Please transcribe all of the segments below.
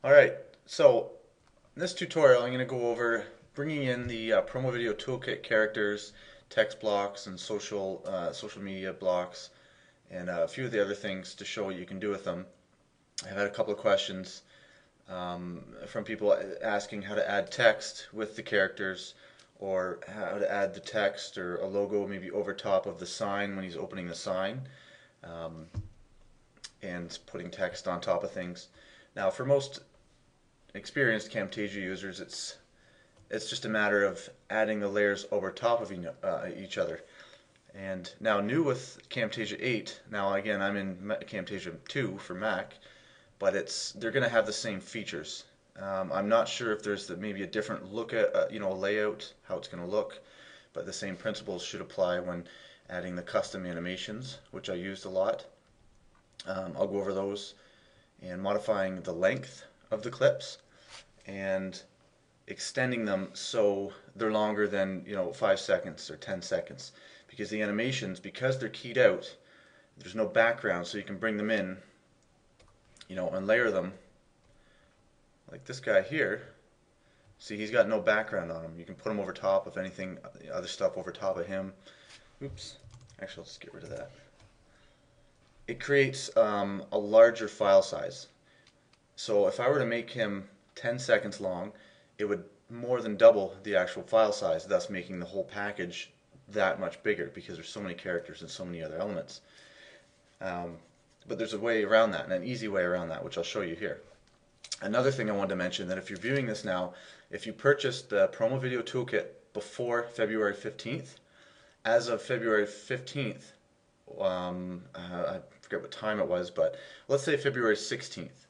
Alright, so in this tutorial I'm going to go over bringing in the promo video toolkit characters, text blocks, and social media blocks, and a few of the other things to show what you can do with them. I've had a couple of questions from people asking how to add text with the characters, or how to add the text or a logo maybe over top of the sign when he's opening the sign, um, and putting text on top of things. Now, for most experienced Camtasia users, it's just a matter of adding the layers over top of each other. And now, new with Camtasia 8, now again I'm in Camtasia 2 for Mac, but they're going to have the same features. I'm not sure if there's maybe a different look at layout, how it's going to look, but the same principles should apply when adding the custom animations, which I used a lot. I'll go over those, and modifying the length of the clips and extending them so they're longer than 5 seconds or 10 seconds, because the animations, because they're keyed out, there's no background, so you can bring them in and layer them like this guy here. See, he's got no background on him. You can put him over top of anything, other stuff over top of him. Oops, actually let's get rid of that. It creates a larger file size. So if I were to make him 10 seconds long, it would more than double the actual file size, thus making the whole package that much bigger, because there's so many characters and so many other elements. But there's a way around that, and an easy way around that, which I'll show you here. Another thing I wanted to mention, that if you're viewing this now, if you purchased the Promo Video Toolkit before February 15th, as of February 15th, I forget what time it was, but let's say February 16th,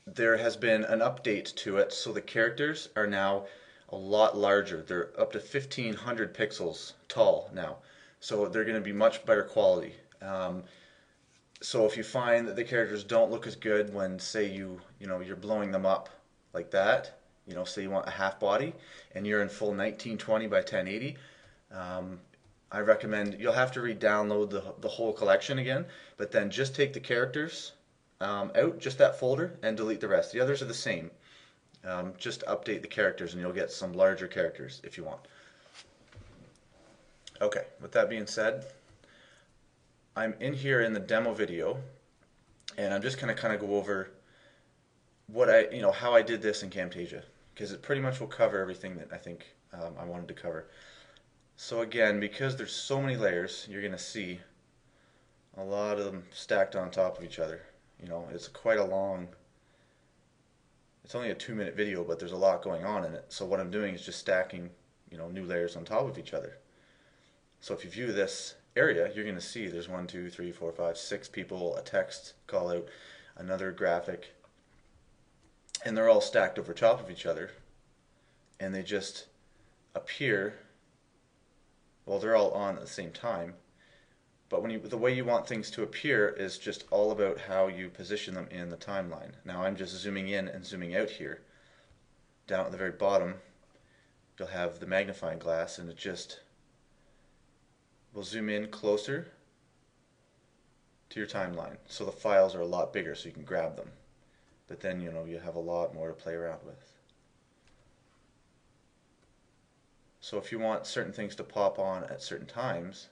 there has been an update to it, so the characters are now a lot larger. They're up to 1500 pixels tall now, so they're going to be much better quality. So if you find that the characters don't look as good when, say, you're blowing them up like that, say you want a half body and you're in full 1920 by 1080, I recommend, you'll have to re-download the whole collection again, but then just take the characters out, just that folder, and delete the rest. The others are the same. Just update the characters and you'll get some larger characters if you want. Okay, with that being said, I'm in here in the demo video, and I'm just going to kind of go over what how I did this in Camtasia, because it pretty much will cover everything that I think I wanted to cover. So again, because there's so many layers, you're going to see a lot of them stacked on top of each other. It's quite a long, it's only a 2-minute video, but there's a lot going on in it. So what I'm doing is just stacking, new layers on top of each other. So if you view this area, you're going to see there's 1, 2, 3, 4, 5, 6 people, a text call out, another graphic, and they're all stacked over top of each other, and they just appear, well, they're all on at the same time, but the way you want things to appear is just all about how you position them in the timeline. Now I'm just zooming in and zooming out here. Down at the very bottom, you'll have the magnifying glass, and it just will zoom in closer to your timeline, so the files are a lot bigger, so you can grab them. But then you have a lot more to play around with. So if you want certain things to pop on at certain times,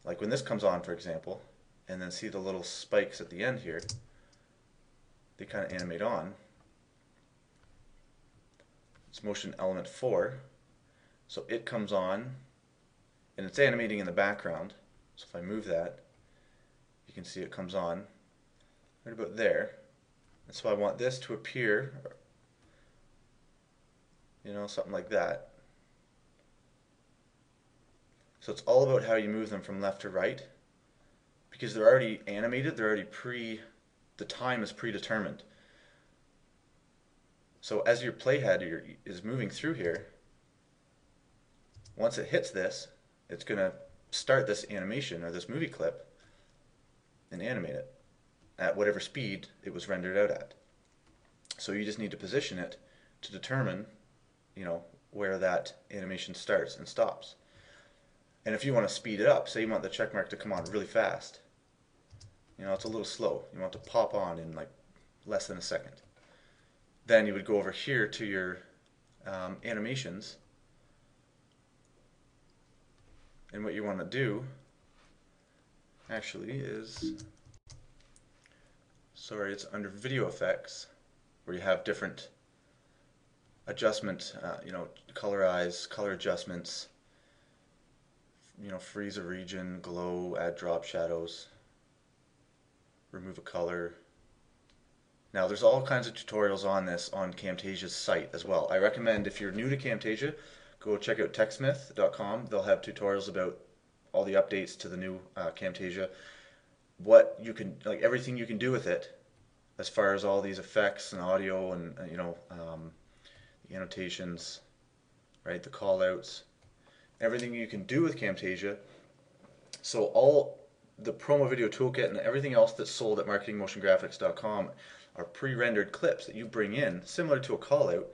like when this comes on, for example, and then see the little spikes at the end here, they kind of animate on. It's motion element 4, so it comes on and it's animating in the background. So if I move that, you can see it comes on right about there. And so I want this to appear, something like that. So it's all about how you move them from left to right, because they're already animated, the time is predetermined. So as your playhead is moving through here, once it hits this, it's going to start this animation or this movie clip and animate it at whatever speed it was rendered out at. So you just need to position it to determine, where that animation starts and stops. And if you want to speed it up, say you want the check mark to come on really fast, it's a little slow. You want it to pop on in like less than a second. Then you would go over here to your animations, and what you want to do actually is, sorry, it's under video effects, where you have different adjustment, colorize, color adjustments, freeze a region, glow, add drop shadows, remove a color. Now there's all kinds of tutorials on this on Camtasia's site as well. I recommend, if you're new to Camtasia, go check out techsmith.com. They'll have tutorials about all the updates to the new Camtasia, what you can, like everything you can do with it, as far as all these effects and audio and the annotations, right, the callouts, everything you can do with Camtasia. So all the promo video toolkit and everything else that's sold at marketingmotiongraphics.com are pre-rendered clips that you bring in, similar to a callout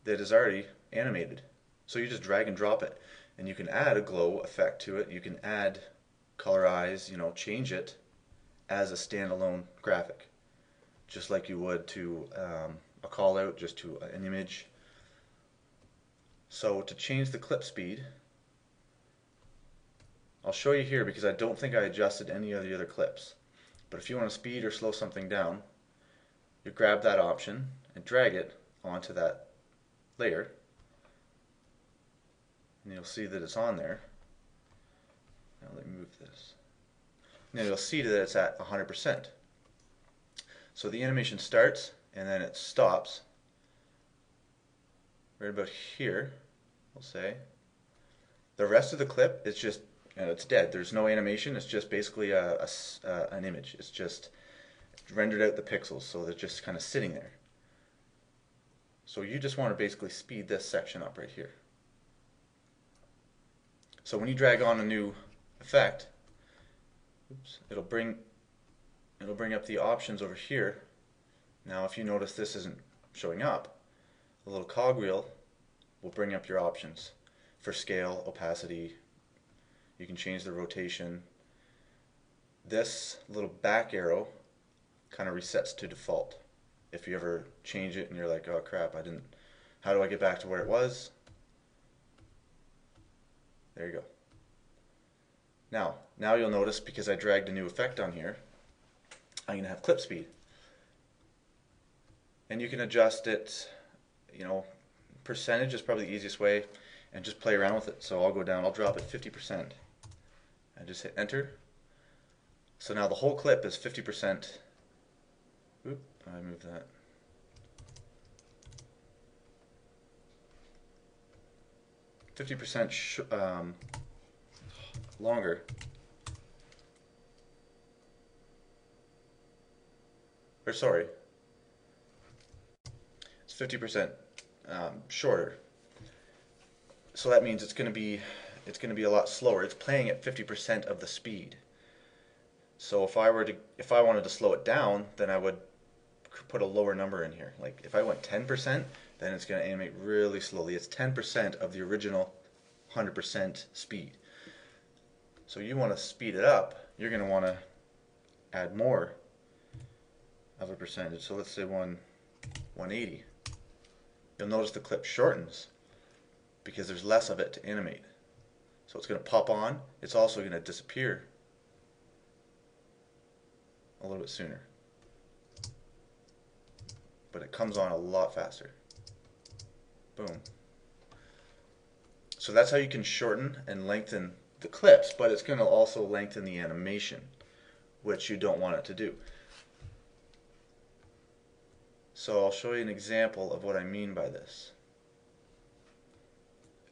that is already animated. So you just drag and drop it, and you can add a glow effect to it. You can add colorize, change it as a standalone graphic, just like you would to a callout, just to an image. So to change the clip speed, I'll show you here because I don't think I adjusted any of the other clips. But if you want to speed or slow something down, you grab that option and drag it onto that layer, and you'll see that it's on there. Now let me move this. Now you'll see that it's at 100%. So the animation starts and then it stops right about here, we'll say. The rest of the clip is just, it's dead. There's no animation. It's just basically an image. It's just rendered out the pixels, so they're just kind of sitting there. So you just want to basically speed this section up right here. So when you drag on a new effect, it'll bring up the options over here. Now if you notice this isn't showing up, the little cogwheel will bring up your options for scale, opacity. You can change the rotation. This little back arrow kind of resets to default. If you ever change it and you're like, oh crap, how do I get back to where it was? There you go. Now you'll notice, because I dragged a new effect on here, I'm going to have clip speed. And you can adjust it, percentage is probably the easiest way, and just play around with it. So I'll go down, I'll drop it 50%. I just hit enter. So now the whole clip is 50%. Oop, I moved that. %, longer. Or sorry, it's 50% shorter. So that means it's going to be a lot slower. It's playing at 50% of the speed. So if I wanted to slow it down, then I would put a lower number in here. Like if I went 10%, then it's going to animate really slowly. It's 10% of the original 100% speed. So you want to speed it up, you're going to want to add more of a percentage. So let's say 180. You'll notice the clip shortens because there's less of it to animate. So it's going to pop on. It's also going to disappear a little bit sooner. But it comes on a lot faster. Boom. So that's how you can shorten and lengthen the clips, but it's going to also lengthen the animation, which you don't want it to do. So I'll show you an example of what I mean by this.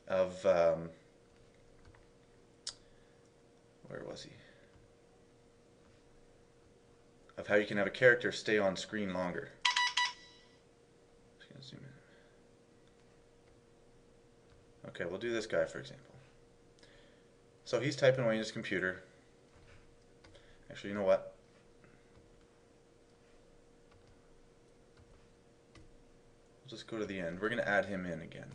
Where was he? Of how you can have a character stay on screen longer. Just gonna zoom in. Okay, we'll do this guy for example. So he's typing away in his computer. Actually, you know what? We'll just go to the end. We're going to add him in again.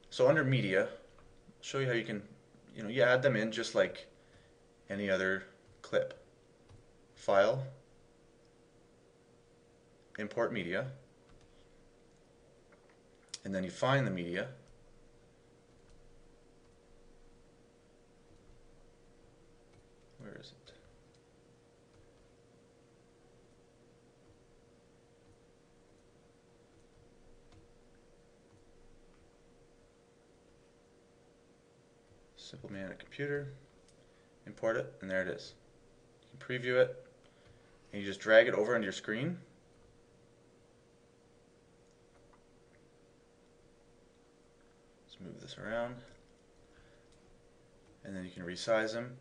So under media, I'll show you how you can, you add them in just like any other clip. File, import media, and then you find the media. Where is it? Simple Man at Computer, import it, and there it is. You can preview it, and you just drag it over onto your screen. Let's move this around, and then you can resize them.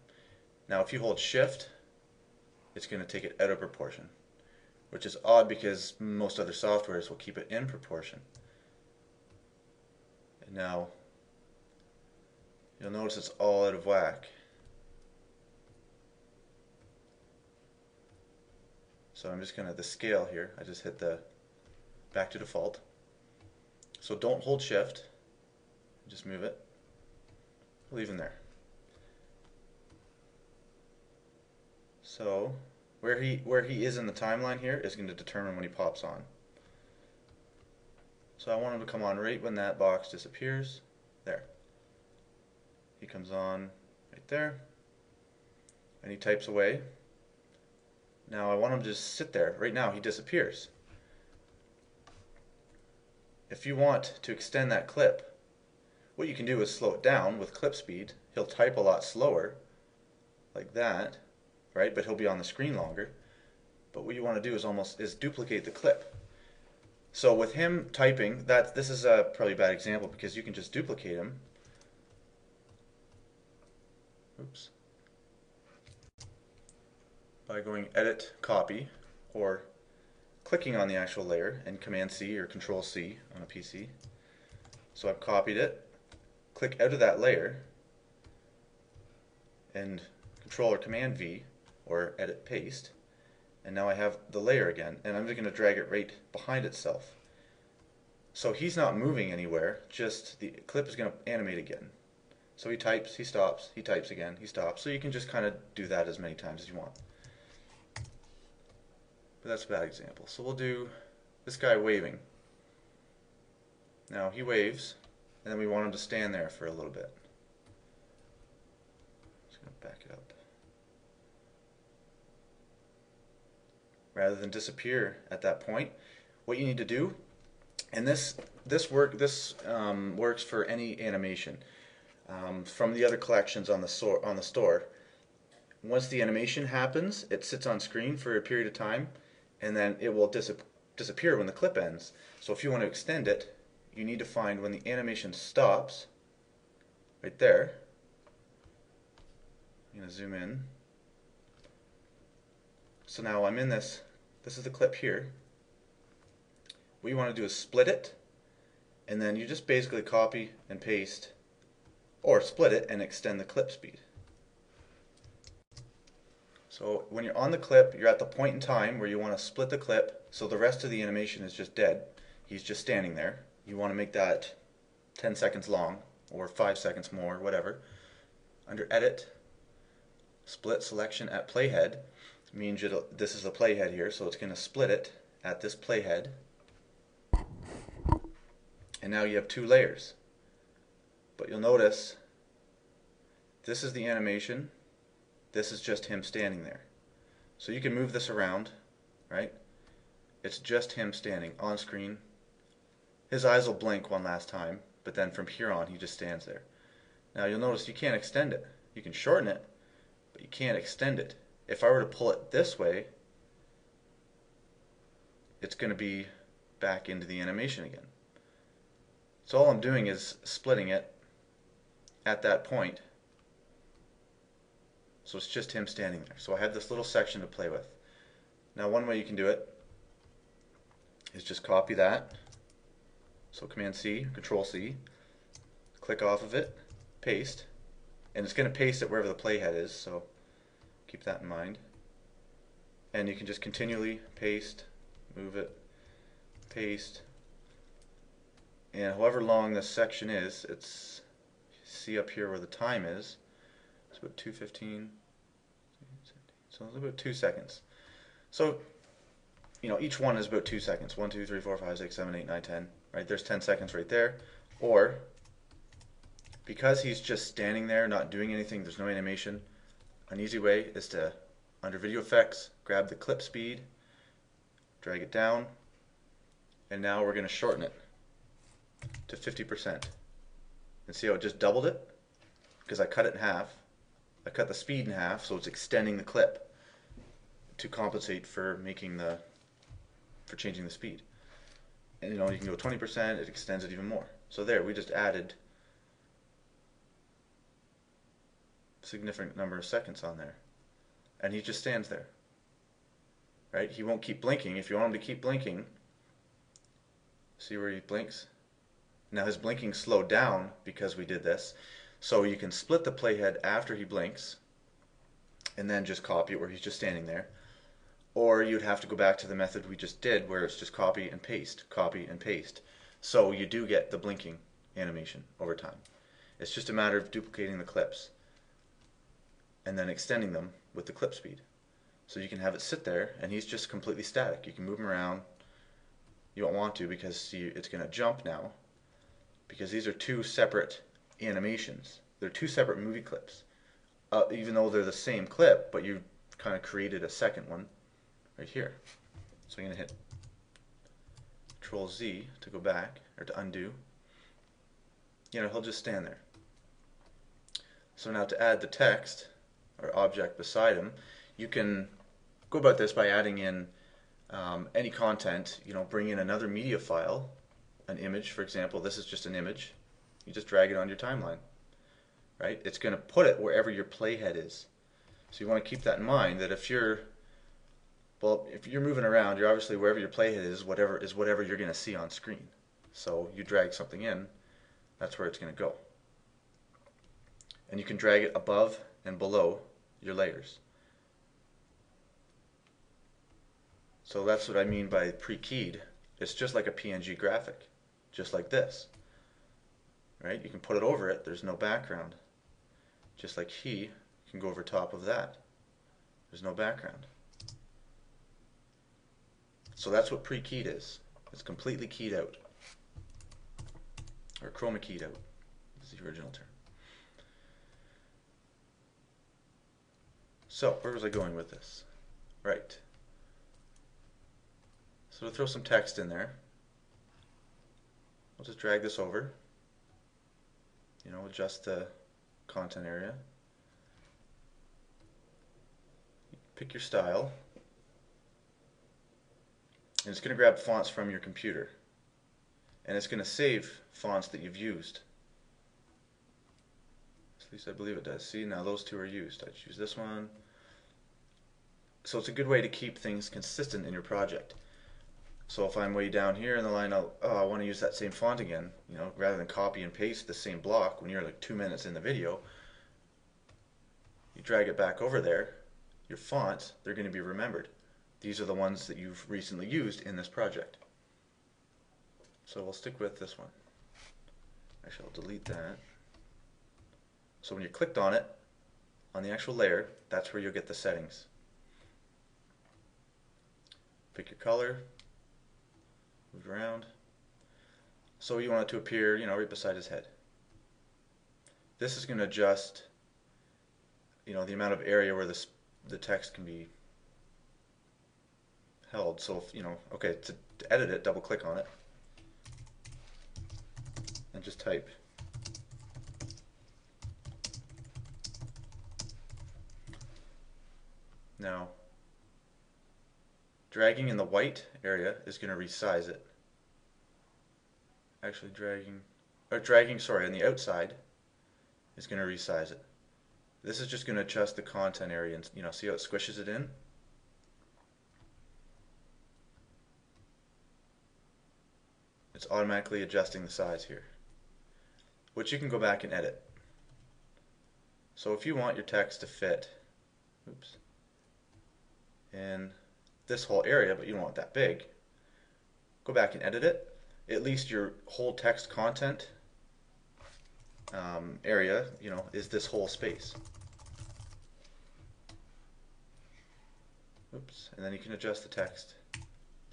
Now if you hold shift, it's going to take it out of proportion, which is odd because most other softwares will keep it in proportion. And now you'll notice it's all out of whack. So I'm just going to, the scale here, I just hit the back to default. So don't hold shift, just move it, leave him there. So where he is in the timeline here is going to determine when he pops on. So I want him to come on right when that box disappears. There. He comes on right there, and he types away. Now I want him to just sit there. Right now he disappears. If you want to extend that clip, what you can do is slow it down with clip speed. He'll type a lot slower, like that, right? But he'll be on the screen longer. But what you want to do is duplicate the clip. So with him typing, this is probably a bad example because you can just duplicate him. Oops. By going Edit, Copy, or clicking on the actual layer and Command C or Control C on a PC. So I've copied it, click out of that layer, and Control or Command V or Edit Paste, and now I have the layer again, and I'm just going to drag it right behind itself. So he's not moving anywhere, just the clip is going to animate again. So he types, he stops, he types again, he stops. So you can just kind of do that as many times as you want. But that's a bad example. So we'll do this guy waving. Now he waves, and then we want him to stand there for a little bit. Just going to back it up. Rather than disappear at that point, what you need to do, and this works for any animation from the other collections on the store. Once the animation happens, it sits on screen for a period of time, and then it will disappear when the clip ends. So if you want to extend it, you need to find when the animation stops, right there. I'm going to zoom in. So now I'm in this is the clip here. What you want to do is split it, and then you just basically copy and paste, or split it and extend the clip speed. So when you're on the clip, you're at the point in time where you want to split the clip so the rest of the animation is just dead. He's just standing there. You want to make that 10 seconds long or 5 seconds more, whatever. Under Edit, Split Selection at Playhead means this is the playhead here, so it's going to split it at this playhead. And now you have two layers. But you'll notice this is the animation. This is just him standing there. So you can move this around, right? It's just him standing on screen. His eyes will blink one last time, but then from here on he just stands there. Now you'll notice you can't extend it. You can shorten it, but you can't extend it. If I were to pull it this way, it's going to be back into the animation again. So all I'm doing is splitting it at that point. So it's just him standing there. So I have this little section to play with. Now one way you can do it is just copy that. So Command C, Control C, click off of it, paste, and it's going to paste it wherever the playhead is, so keep that in mind. And you can just continually paste, move it, paste, and however long this section is, it's, see up here where the time is, it's about 2:15, so it's about 2 seconds. So each one is about 2 seconds. 1, 2, 3, 4, 5, 6, 7, 8, 9, 10. Right? There's 10 seconds right there. Or, because he's just standing there, not doing anything, there's no animation, an easy way is to, under Video Effects, grab the clip speed, drag it down, and now we're going to shorten it to 50%. And see how it just doubled it? Because I cut it in half. I cut the speed in half, so it's extending the clip to compensate for changing the speed. And you can go 20%, it extends it even more. So there, we just added a significant number of seconds on there. And he just stands there. Right? He won't keep blinking. If you want him to keep blinking, see where he blinks? Now his blinking slowed down because we did this. So you can split the playhead after he blinks and then just copy it where he's just standing there. Or you'd have to go back to the method we just did where it's just copy and paste, copy and paste. So you do get the blinking animation over time. It's just a matter of duplicating the clips and then extending them with the clip speed. So you can have it sit there and he's just completely static. You can move him around. You don't want to because it's going to jump now, because these are two separate animations. They're two separate movie clips. Even though they're the same clip, but you kind of created a second one right here. So I'm going to hit Control Z to go back, or to undo. He'll just stand there. So now to add the text or object beside him, you can go about this by adding in any content. Bring in another media file, an image, for example. This is just an image. You just drag it on your timeline, right? It's going to put it wherever your playhead is. So you want to keep that in mind, that if you're moving around, you're obviously wherever your playhead is, whatever you're going to see on screen. So you drag something in, that's where it's going to go. And you can drag it above and below your layers. So that's what I mean by pre-keyed. It's just like a PNG graphic, just like this. Right? You can put it over it, there's no background. Just like he can go over top of that. There's no background. So that's what pre-keyed is. It's completely keyed out. Or chroma keyed out is the original term. So, where was I going with this? Right. So to throw some text in there, I'll just drag this over. Adjust the content area. Pick your style. And it's going to grab fonts from your computer. And it's going to save fonts that you've used. At least I believe it does. See, now those two are used. I choose this one. So it's a good way to keep things consistent in your project. So if I'm way down here in the line, I want to use that same font again, rather than copy and paste the same block when you're like 2 minutes in the video, you drag it back over there, your fonts, they're going to be remembered. These are the ones that you've recently used in this project. So we'll stick with this one. Actually, I'll delete that. So when you clicked on it, on the actual layer, that's where you'll get the settings. Pick your color. Move around. So you want it to appear, right beside his head. This is going to adjust, the amount of area where the text can be held. So if, okay, to edit it, double click on it and just type. Now, dragging in the white area is going to resize it. Actually dragging, sorry, on the outside is going to resize it. This is just going to adjust the content area and, see how it squishes it in? It's automatically adjusting the size here, which you can go back and edit. So if you want your text to fit, in this whole area, but you don't want that big, go back and edit it. At least your whole text content area, is this whole space. And then you can adjust the text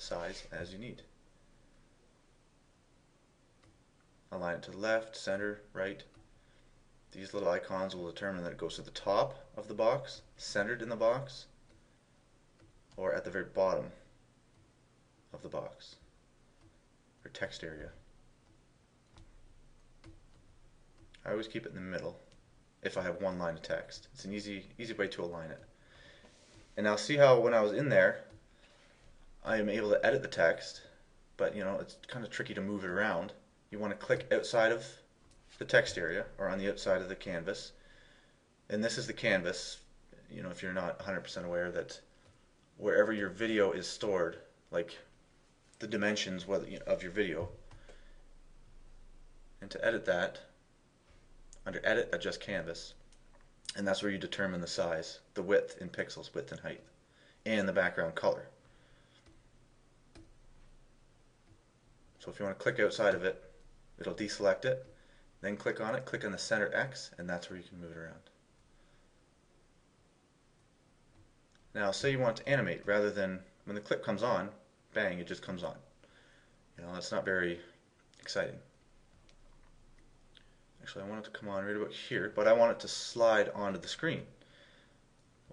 size as you need. Align it to the left, center, right. These little icons will determine that it goes to the top of the box, centered in the box, or at the very bottom of the box, or text area. I always keep it in the middle if I have one line of text. It's an easy way to align it. And now see how when I was in there, I am able to edit the text, but it's kind of tricky to move it around. You want to click outside of the text area or on the outside of the canvas. And this is the canvas, if you're not 100% aware that wherever your video is stored, like the dimensions of your video. And to edit that, under Edit, Adjust Canvas, and that's where you determine the size, the width in pixels, width and height, and the background color. So if you want to click outside of it, it'll deselect it, then click on it, click on the center X, and that's where you can move it around. Now say you want to animate, rather than when the clip comes on, bang, it just comes on. That's not very exciting. Actually, I want it to come on right about here, but I want it to slide onto the screen.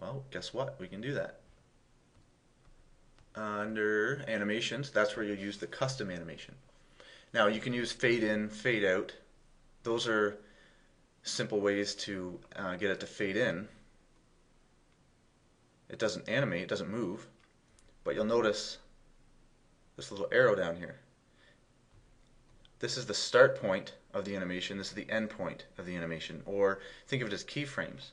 Well, guess what? We can do that. Under Animations, that's where you'll use the custom animation. Now, you can use fade in, fade out. Those are simple ways to get it to fade in. It doesn't animate, it doesn't move, but you'll notice this little arrow down here. This is the start point of the animation, this is the end point of the animation, or think of it as keyframes.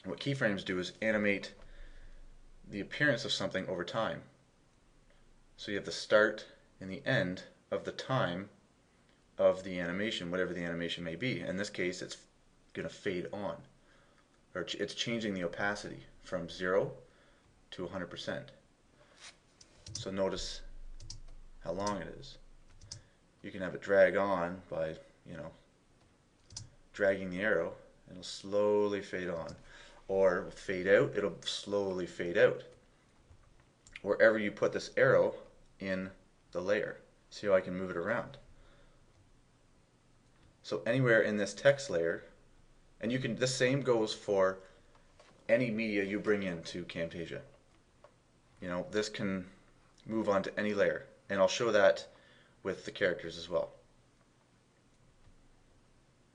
What keyframes do is animate the appearance of something over time. So you have the start and the end of the time of the animation, whatever the animation may be. In this case, it's going to fade on, or it's changing the opacity from 0 to 100%. So notice how long it is. You can have it drag on by, dragging the arrow, and it'll slowly fade on. Or fade out, it'll slowly fade out. Wherever you put this arrow in the layer. See how I can move it around? So anywhere in this text layer, and the same goes for any media you bring into Camtasia. This can move on to any layer, and I'll show that with the characters as well.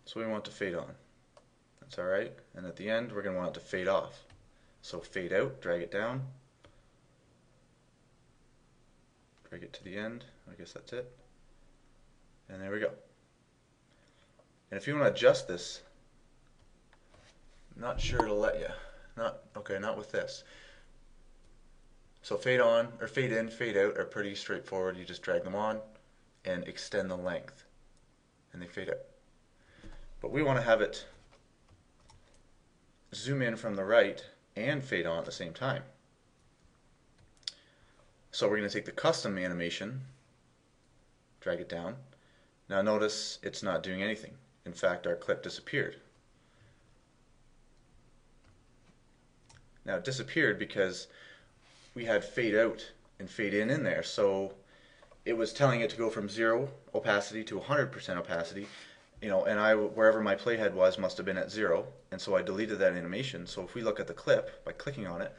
So we want to fade on. That's alright. And at the end, we're going to want it to fade off. So fade out, drag it down, drag it to the end. I guess that's it. And there we go. And if you want to adjust this, not sure it'll let you. Not with this. So fade on, or fade in, fade out are pretty straightforward. You just drag them on and extend the length, and they fade out. But we want to have it zoom in from the right and fade on at the same time. So we're going to take the custom animation, drag it down. Now notice it's not doing anything. In fact, our clip disappeared. Now it disappeared because we had fade out and fade in there, so it was telling it to go from 0 opacity to 100% opacity, and wherever my playhead was must have been at 0, and so I deleted that animation. So if we look at the clip by clicking on it,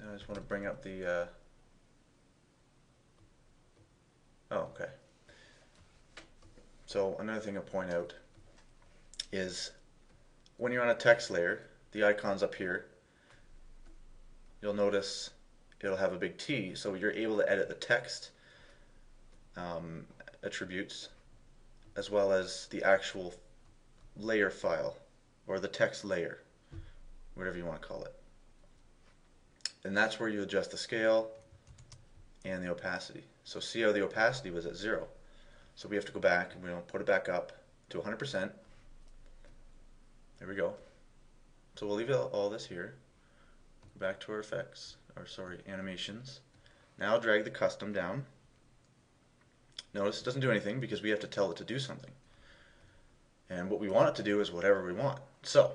I just want to bring up the okay. So another thing to point out is when you're on a text layer, the icon's up here, you'll notice it'll have a big T, so you're able to edit the text attributes as well as the actual layer file, or the text layer, whatever you want to call it. And that's where you adjust the scale and the opacity. So see how the opacity was at 0. So we have to go back and we'll put it back up to 100%. There we go. So we'll leave all this here. Go back to our effects, animations. Now drag the custom down. Notice it doesn't do anything because we have to tell it to do something. And what we want it to do is whatever we want. So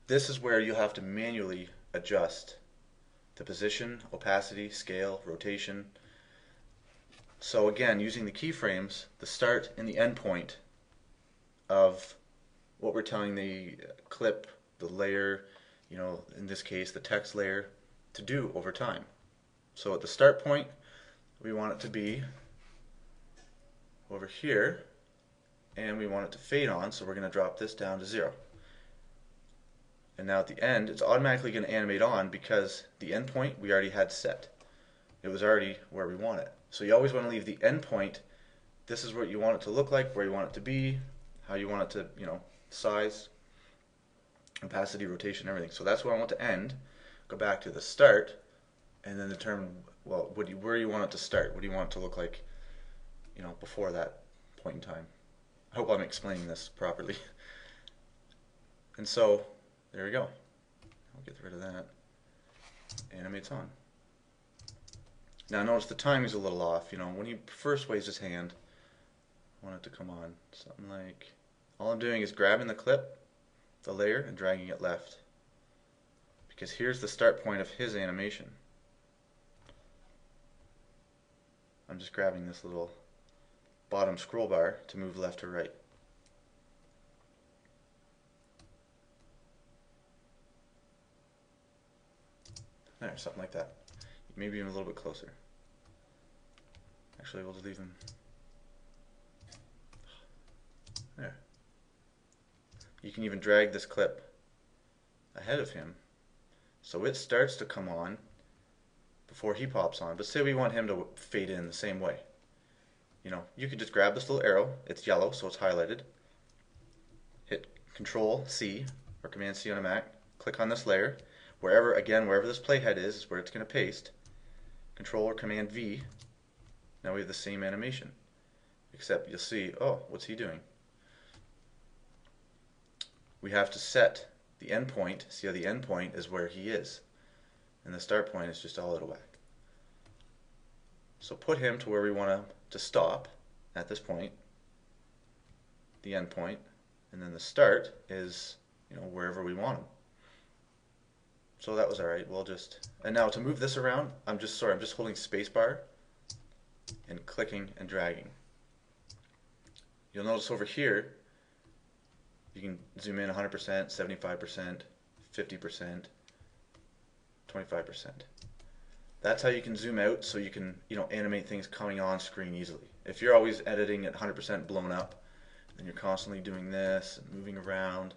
this is where you'll have to manually adjust the position, opacity, scale, rotation. So again, using the keyframes, the start and the end point of what we're telling the clip, the layer, in this case the text layer, to do over time. So at the start point, we want it to be over here, and we want it to fade on, so we're going to drop this down to 0. And now at the end, it's automatically going to animate on because the end point we already had set. It was already where we want it. So you always want to leave the end point. This is what you want it to look like, where you want it to be, how you want it to, size, opacity, rotation, everything. So that's where I want to end. Go back to the start, and then determine, well, where you want it to start. What do you want it to look like, before that point in time. I hope I'm explaining this properly. And so, there we go. I'll get rid of that. Animates on. Now notice the timing's a little off. When he first waves his hand, I want it to come on. Something like, all I'm doing is grabbing the clip, the layer, and dragging it left. Because here's the start point of his animation. I'm just grabbing this little bottom scroll bar to move left to right. There, something like that. Maybe even a little bit closer. Actually, we'll just leave him there. You can even drag this clip ahead of him so it starts to come on before he pops on. But say we want him to fade in the same way. You could just grab this little arrow. It's yellow, so it's highlighted. Hit Control C or Command C on a Mac. Click on this layer. Wherever this playhead is where it's going to paste. Control or Command V. Now we have the same animation, except you'll see, oh, what's he doing? We have to set the endpoint. See how the endpoint is where he is, and the start point is just all out of whack. So put him to where we want him to stop at this point, the end point, and then the start is, wherever we want him. So that was alright. And now to move this around, I'm just holding spacebar and clicking and dragging. You'll notice over here, you can zoom in 100%, 75%, 50%, 25%. That's how you can zoom out so you can, animate things coming on screen easily. If you're always editing at 100% blown up, and you're constantly doing this and moving around,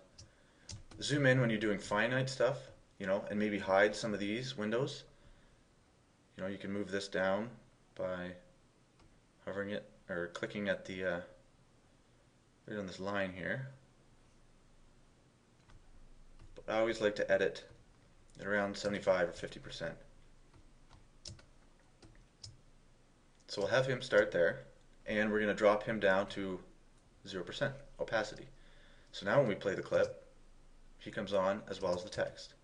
zoom in when you're doing finite stuff, and maybe hide some of these windows. You can move this down by hovering it or clicking at the right on this line here. But I always like to edit at around 75 or 50%. So we'll have him start there, and we're going to drop him down to 0% opacity. So now when we play the clip, he comes on as well as the text.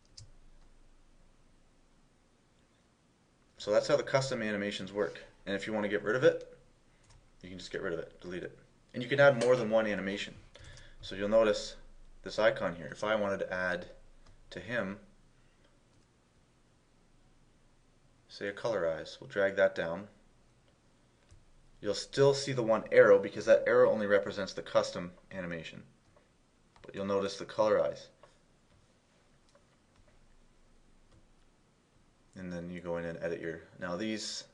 So that's how the custom animations work. And if you want to get rid of it, you can just get rid of it, delete it. And you can add more than one animation. So you'll notice this icon here. If I wanted to add to him, say a colorize, we'll drag that down. You'll still see the one arrow because that arrow only represents the custom animation. But you'll notice the colorize. And then you go in and edit your... Now these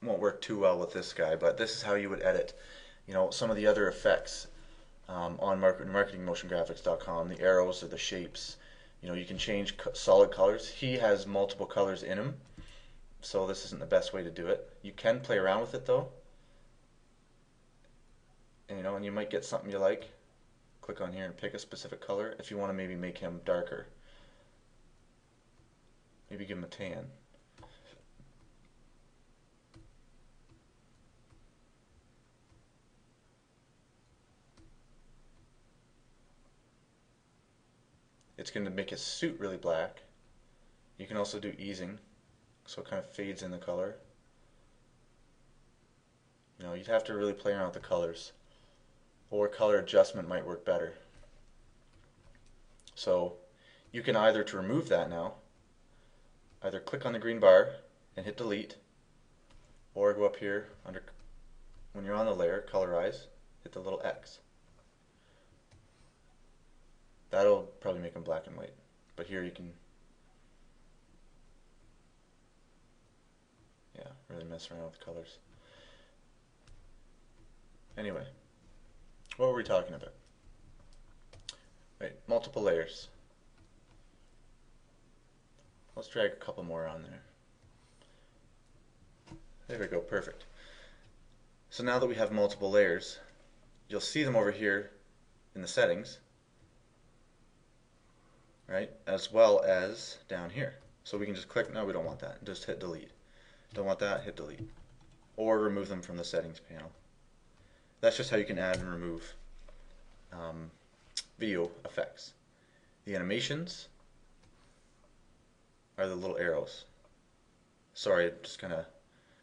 won't work too well with this guy, but this is how you would edit, some of the other effects on marketingmotiongraphics.com, the arrows or the shapes. You can change solid colors. He has multiple colors in him, so this isn't the best way to do it. You can play around with it though, and you might get something you like. Click on here and pick a specific color if you want to maybe make him darker. Maybe give him a tan. It's going to make his suit really black. You can also do easing, so it kind of fades in the color. You'd have to really play around with the colors. or color adjustment might work better. So you can either, to remove that now, either click on the green bar and hit delete, or go up here under, when you're on the layer, colorize, hit the little X. That'll probably make them black and white, but here you can, yeah, really mess around with the colors. Anyway, what were we talking about? Right, multiple layers. Let's drag a couple more on there. There we go, perfect. So now that we have multiple layers, you'll see them over here in the settings, right, as well as down here. So we can just click, no, we don't want that, just hit delete. Don't want that, hit delete. Or remove them from the settings panel. That's just how you can add and remove video effects. The animations are the little arrows. Sorry, just kind of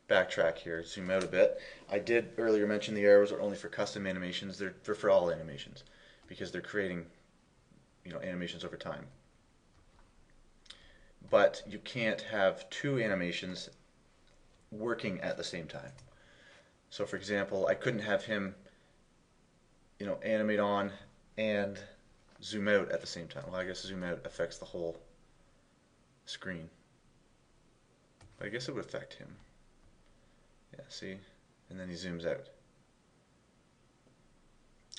backtrack here, zoom out a bit. I did earlier mention the arrows are only for custom animations. They're for all animations because they're creating, animations over time. But you can't have two animations working at the same time. So for example, I couldn't have him, animate on and zoom out at the same time. Well, I guess zoom out affects the whole screen. But I guess it would affect him. Yeah, see? And then he zooms out.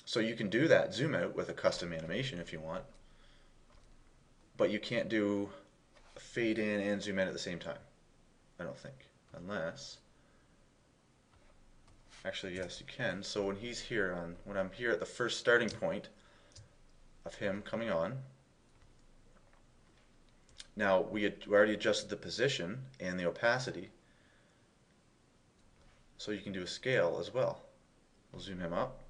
So you can do that zoom out with a custom animation if you want, but you can't do fade in and zoom in at the same time, I don't think, unless, actually yes you can. So when he's here when I'm here at the first starting point of him coming on, now we already adjusted the position and the opacity, so you can do a scale as well. We'll zoom him up,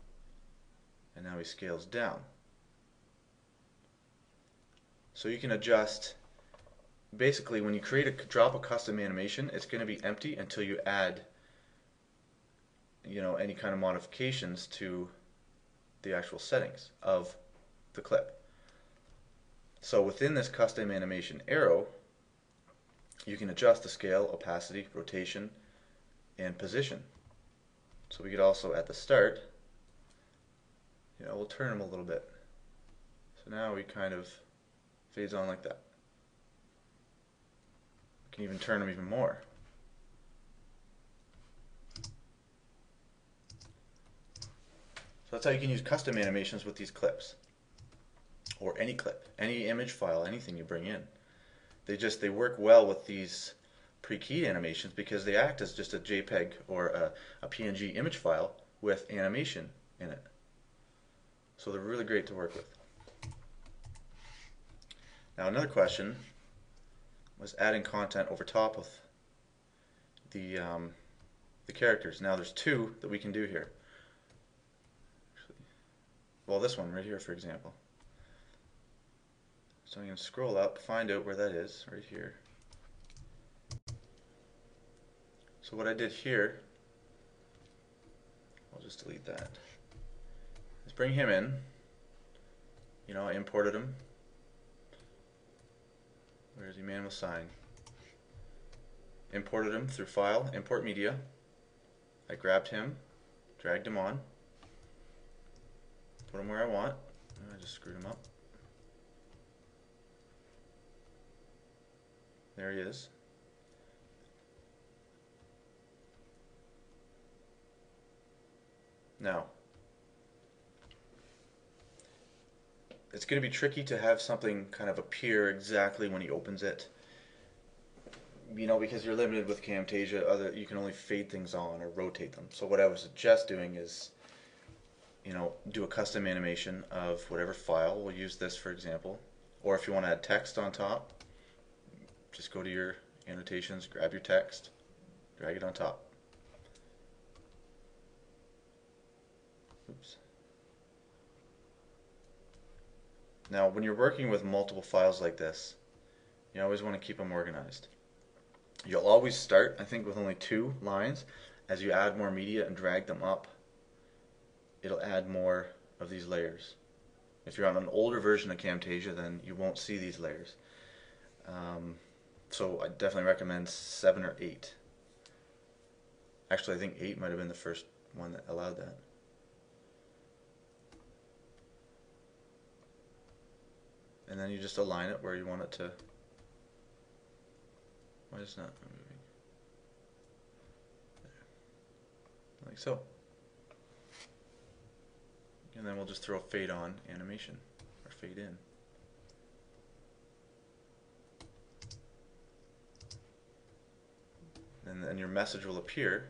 and now he scales down. So you can adjust, basically when you drop a custom animation, it's going to be empty until you add any kind of modifications to the actual settings of the clip. So within this custom animation arrow, you can adjust the scale, opacity, rotation, and position. So we could also at the start, we'll turn him a little bit. So now he kind of fades on like that. We can even turn him even more. So that's how you can use custom animations with these clips. Or any clip, any image file, anything you bring in. They work well with these pre-keyed animations because they act as just a JPEG or a PNG image file with animation in it. So they're really great to work with. Now another question was adding content over top of the characters. Now there's two that we can do here. Well, this one right here, for example. So I'm going to scroll up, find out where that is, right here. So what I did here, I'll just delete that, is bring him in. I imported him. Where is he? Man with sign. Imported him through File, Import Media. I grabbed him, dragged him on, put him where I want. I just screwed him up. There he is. Now, it's going to be tricky to have something kind of appear exactly when he opens it, because you're limited with Camtasia. You can only fade things on or rotate them. So what I would suggest doing is, do a custom animation of whatever file. We'll use this for example. Or if you want to add text on top, just go to your annotations, grab your text, drag it on top. Oops. Now, when you're working with multiple files like this, you always want to keep them organized. You'll always start, I think, with only 2 lines. As you add more media and drag them up, it'll add more of these layers. If you're on an older version of Camtasia, then you won't see these layers. So I definitely recommend 7 or 8. Actually, I think 8 might have been the first one that allowed that. And then you just align it where you want it to. Why is it not moving? There. Like so. And then we'll just throw a fade on animation, or fade in. And then your message will appear.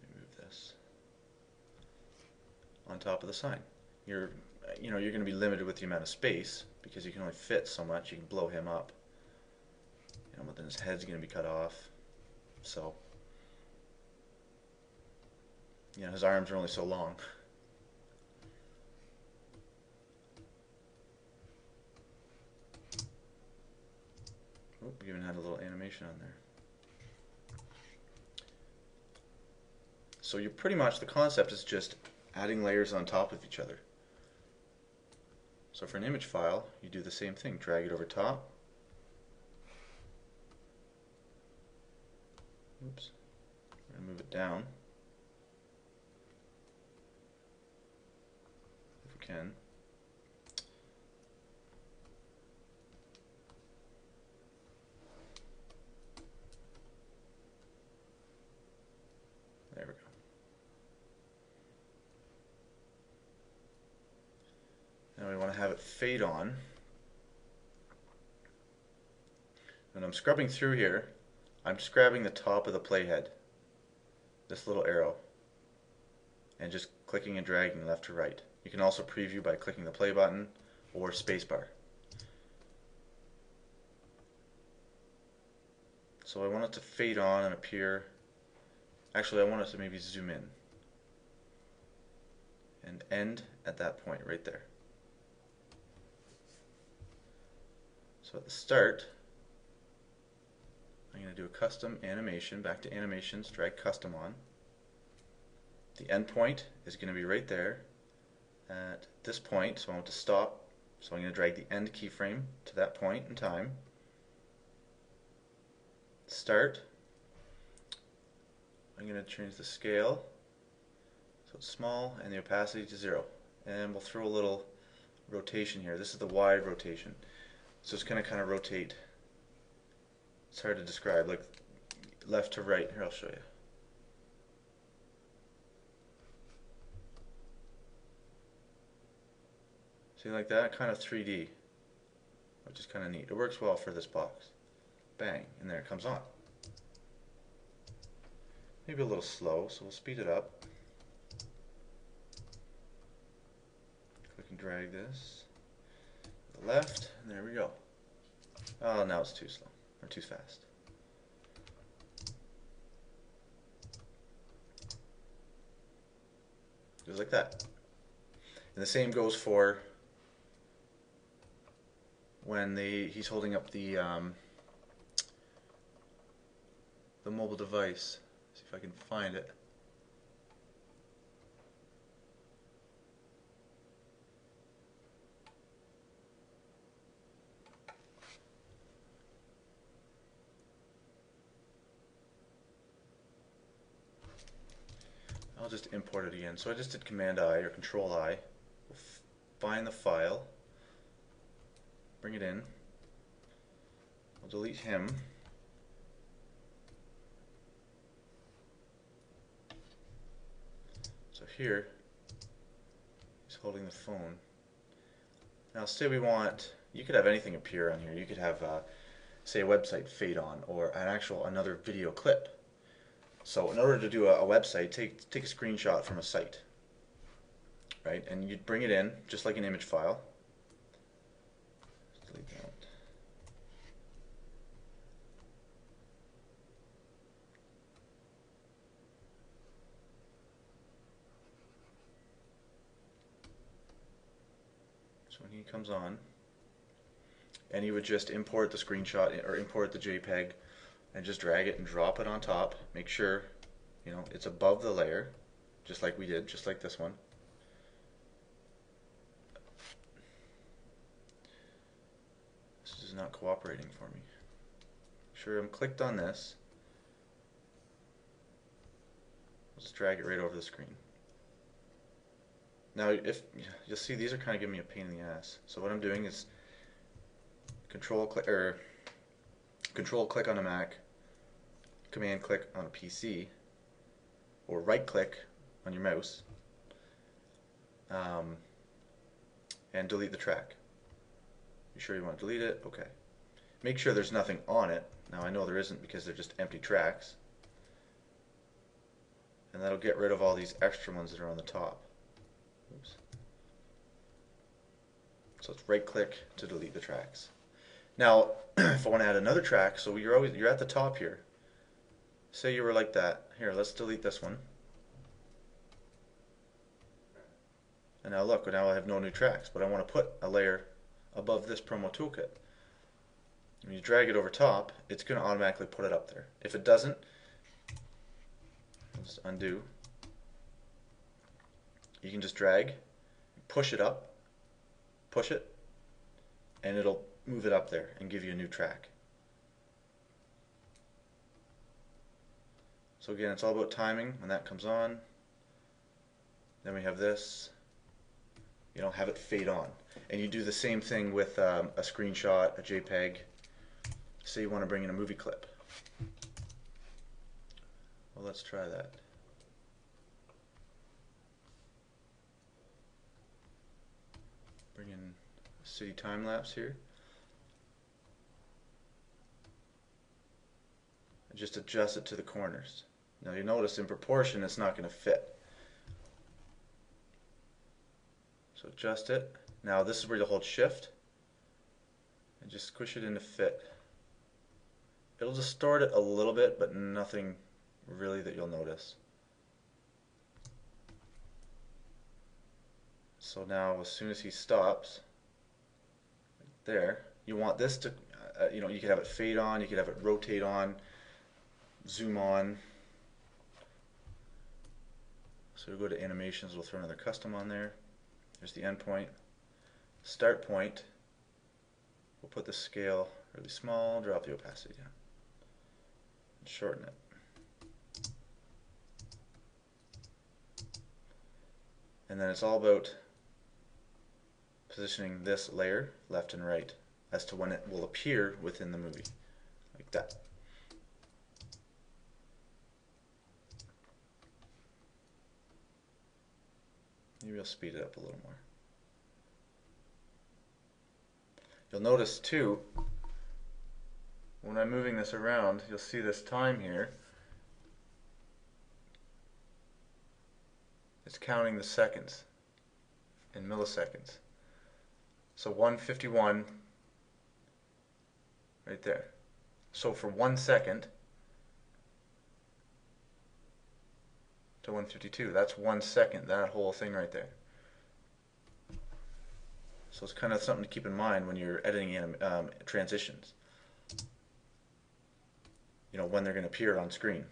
Let me move this on top of the sign. You're going to be limited with the amount of space because you can only fit so much. You can blow him up, but then his head's going to be cut off. So, his arms are only so long. Oh, we even had a little animation on there. So you pretty much, the concept is just adding layers on top of each other. So for an image file, you do the same thing. Drag it over top. Oops. We're going to move it down. If we can. There we go. Now we want to have it fade on. When I'm scrubbing through here, I'm just grabbing the top of the playhead, this little arrow, and just clicking and dragging left to right. You can also preview by clicking the play button or spacebar. So I want it to fade on and appear. Actually, I want it to maybe zoom in and end at that point right there. So at the start, I'm going to do a custom animation, back to animations, drag custom on. The end point is going to be right there at this point, so I want to stop. So I'm going to drag the end keyframe to that point in time. Start. I'm going to change the scale so it's small and the opacity to 0. And we'll throw a little rotation here. This is the wide rotation. So it's going to kind of rotate. It's hard to describe, like left to right. Here, I'll show you. See, like that, kind of 3D, which is kind of neat. It works well for this box. Bang, and there it comes on. Maybe a little slow, so we'll speed it up. Click and drag this to the left, and there we go. Oh, now it's too slow, or too fast. Just like that. And the same goes for when he's holding up the mobile device. See if I can find it. I'll just import it again. So I just did Command I or Control I. We'll find the file, bring it in. We'll delete him. So here, he's holding the phone. Now say we want, you could have anything appear on here. You could have, say, a website fade on, or another video clip. So in order to do a website, take a screenshot from a site, right? And you'd bring it in, just like an image file. Delete that. So when he comes on, and you would just import the screenshot or import the JPEG and just drag it and drop it on top. Make sure it's above the layer. just like we did, just like this one. This is not cooperating for me. Sure, I'm clicked on this. I'll just drag it right over the screen. Now, if you'll see, these are kind of giving me a pain in the ass. So what I'm doing is control click on a Mac, command click on a PC, or right click on your mouse, and delete the track. You sure you want to delete it? Okay. Make sure there's nothing on it. Now I know there isn't because they're just empty tracks. And that'll get rid of all these extra ones that are on the top. Oops. So it's right click to delete the tracks. Now, if I want to add another track, so you're at the top here. Say you were like that. Here, let's delete this one. And now look, now I have no new tracks, but I want to put a layer above this promo toolkit. When you drag it over top, it's going to automatically put it up there. If it doesn't, I'll just undo. You can just drag, push it up, push it, and it'll move it up there and give you a new track. So again, it's all about timing when that comes on. Then we have this. You know, have it fade on. And you do the same thing with a screenshot, a JPEG. Say you want to bring in a movie clip. Well, let's try that. Bring in a city time lapse here. And just adjust it to the corners. Now you notice in proportion it's not going to fit. So adjust it. Now this is where you hold shift and just squish it into fit. It'll distort it a little bit, but nothing really that you'll notice. So now as soon as he stops, right there, you want this to, you know, you could have it fade on, you could have it rotate on, zoom on. So we'll go to animations, we'll throw another custom on there. There's the end point. Start point. We'll put the scale really small, drop the opacity down, and shorten it. And then it's all about positioning this layer left and right as to when it will appear within the movie, like that. Maybe I'll speed it up a little more. You'll notice too, when I'm moving this around, you'll see this time here. It's counting the seconds in milliseconds. So 151 right there. So for 1 second to 152, that's 1 second, that whole thing right there. So it's kind of something to keep in mind when you're editing transitions. You know, when they're going to appear on screen.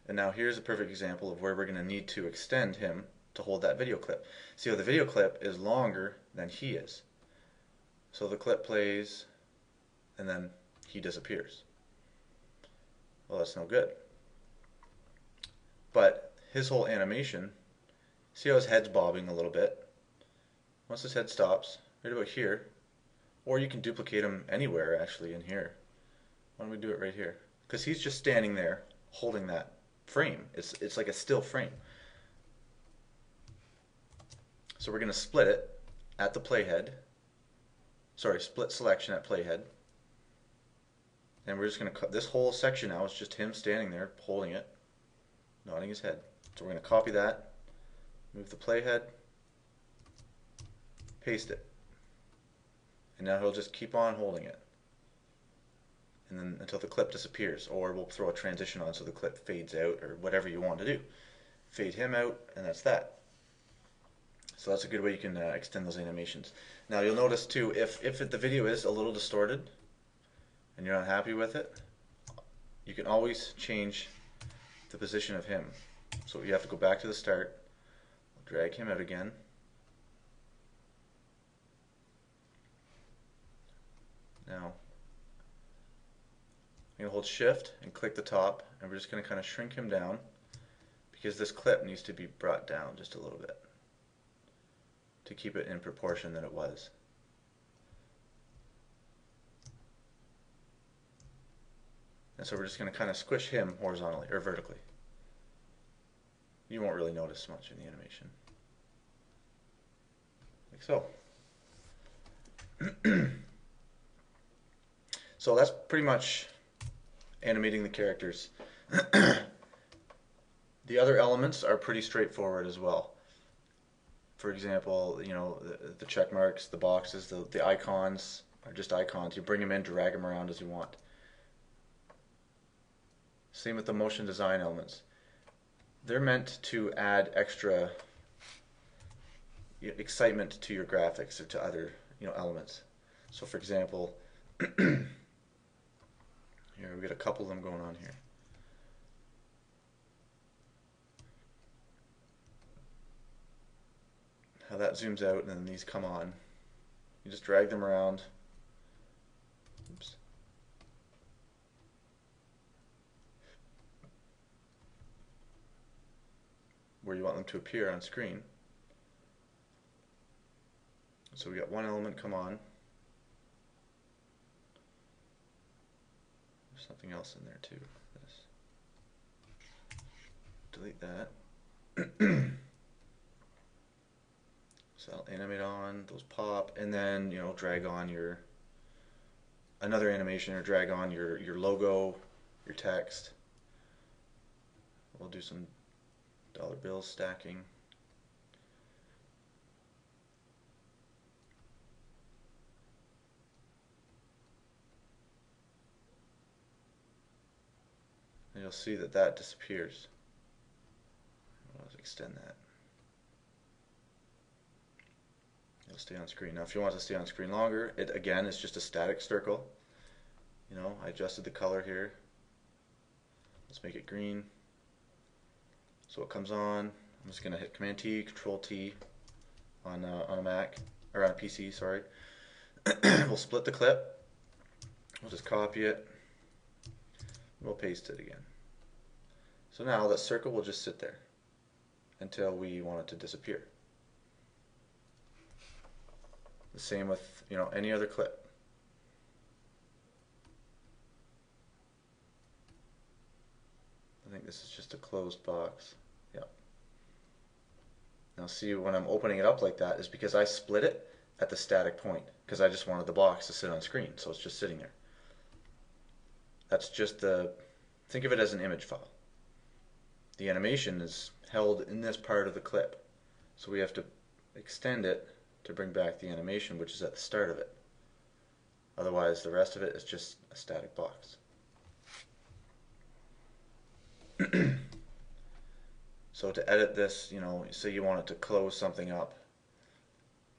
And now here's a perfect example of where we're going to need to extend him to hold that video clip. See how the video clip is longer than he is. So the clip plays and then he disappears. Well, that's no good. But his whole animation, see how his head's bobbing a little bit? Once his head stops, right about here, or you can duplicate him anywhere actually in here. Why don't we do it right here? Because he's just standing there holding that frame. It's like a still frame. So we're going to split it at the playhead. Sorry, split selection at playhead. And we're just going to cut this whole section now. It's just him standing there holding it, nodding his head. So we're going to copy that, move the playhead, paste it. And now he'll just keep on holding it. And then until the clip disappears, or we'll throw a transition on so the clip fades out, or whatever you want to do. Fade him out, and that's that. So that's a good way you can extend those animations. Now you'll notice too, if the video is a little distorted, and you're not happy with it, you can always change the position of him. So you have to go back to the start, drag him out again. Now, I'm going to hold shift and click the top, and we're just going to kind of shrink him down because this clip needs to be brought down just a little bit to keep it in proportion that it was. And so we're just going to kind of squish him horizontally or vertically. You won't really notice much in the animation. Like so. So that's pretty much animating the characters. The other elements are pretty straightforward as well. For example, you know, the check marks, the boxes, the icons are just icons. You bring them in, drag them around as you want. Same with the motion design elements. They're meant to add extra excitement to your graphics or to other, you know, elements. So for example, here we got a couple of them going on here. How that zooms out and then these come on. You just drag them around. Oops. Where you want them to appear on screen. So we got one element come on. There's something else in there too. Delete that. So I'll animate on, those pop, and then, you know, drag on your another animation or drag on your logo, your text. We'll do some dollar bills stacking. And you'll see that that disappears. Let's extend that. It'll stay on screen. Now if you want it to stay on screen longer, it again is just a static circle. You know, I adjusted the color here. Let's make it green. So it comes on. I'm just going to hit Command T, Control T on a Mac, or on a PC, sorry. We'll split the clip. We'll just copy it. We'll paste it again. So now that circle will just sit there until we want it to disappear. The same with, you know, any other clip. I think this is just a closed box. Yep. Now see, when I'm opening it up like that is because I split it at the static point because I just wanted the box to sit on screen, so it's just sitting there. That's just think of it as an image file. The animation is held in this part of the clip, so we have to extend it to bring back the animation, which is at the start of it. Otherwise, the rest of it is just a static box. So to edit this, you know, say you want it to close something up,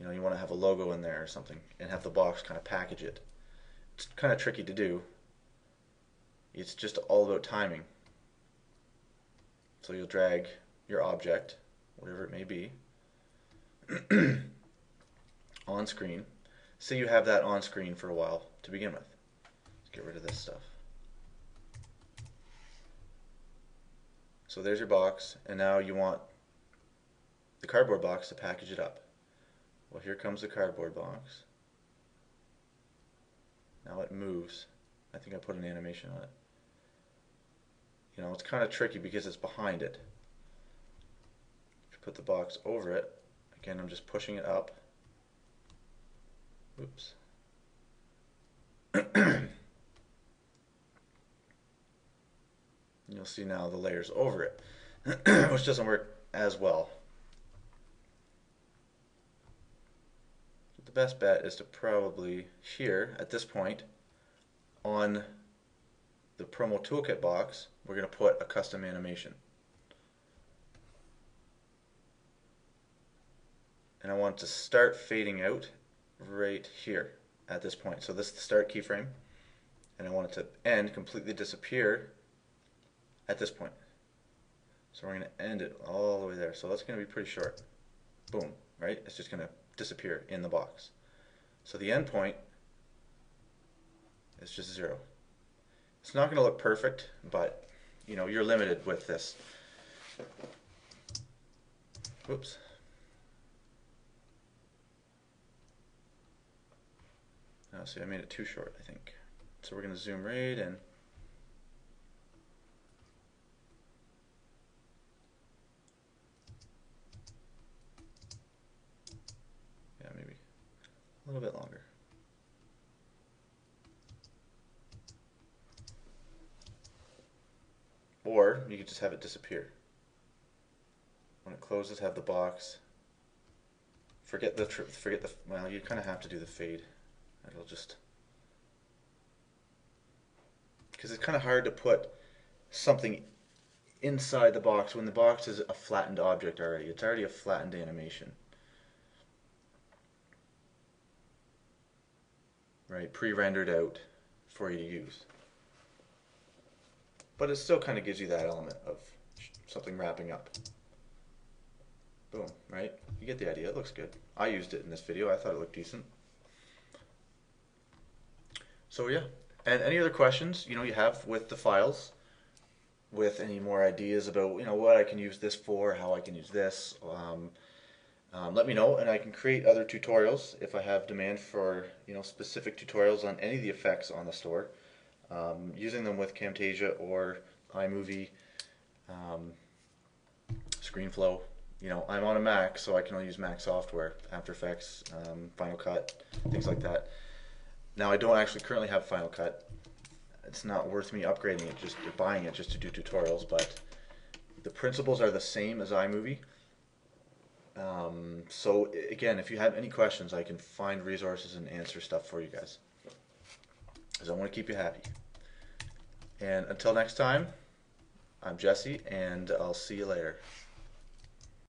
you know, you want to have a logo in there or something and have the box kind of package it. It's kind of tricky to do. It's just all about timing. So you'll drag your object, whatever it may be, on screen. Say you have that on screen for a while to begin with. Let's get rid of this stuff. So there's your box, and now you want the cardboard box to package it up. Well, here comes the cardboard box. Now it moves. I think I put an animation on it. You know, it's kind of tricky because it's behind it. If you put the box over it, again, I'm just pushing it up. Oops. You'll see now the layers over it, which doesn't work as well. The best bet is to probably here, at this point, on the Promo Toolkit box, we're going to put a custom animation. And I want it to start fading out right here at this point. So this is the start keyframe, and I want it to end, completely disappear at this point. So we're going to end it all the way there. So that's going to be pretty short. Boom, right? It's just going to disappear in the box. So the end point is just 0. It's not going to look perfect, but you know, you're limited with this. Whoops. Oh, see, I made it too short, I think. So we're going to zoom right in. Yeah, maybe a little bit longer. Or you could just have it disappear. When it closes, have the box. Forget the well, you kind of have to do the fade. It'll just, because it's kind of hard to put something inside the box when the box is a flattened object already. It's already a flattened animation. Right, pre-rendered out for you to use. But it still kind of gives you that element of something wrapping up. Boom, right? You get the idea. It looks good. I used it in this video. I thought it looked decent. So yeah, and any other questions you have with the files, with any more ideas about what I can use this for, how I can use this, let me know, and I can create other tutorials if I have demand for specific tutorials on any of the effects on the store, using them with Camtasia or iMovie, ScreenFlow. I'm on a Mac, so I can only use Mac software, After Effects, Final Cut, things like that. Now I don't actually currently have Final Cut. It's not worth me upgrading it, just buying it just to do tutorials, but the principles are the same as iMovie. So again, if you have any questions, I can find resources and answer stuff for you guys, because I want to keep you happy. And until next time, I'm Jesse, and I'll see you later.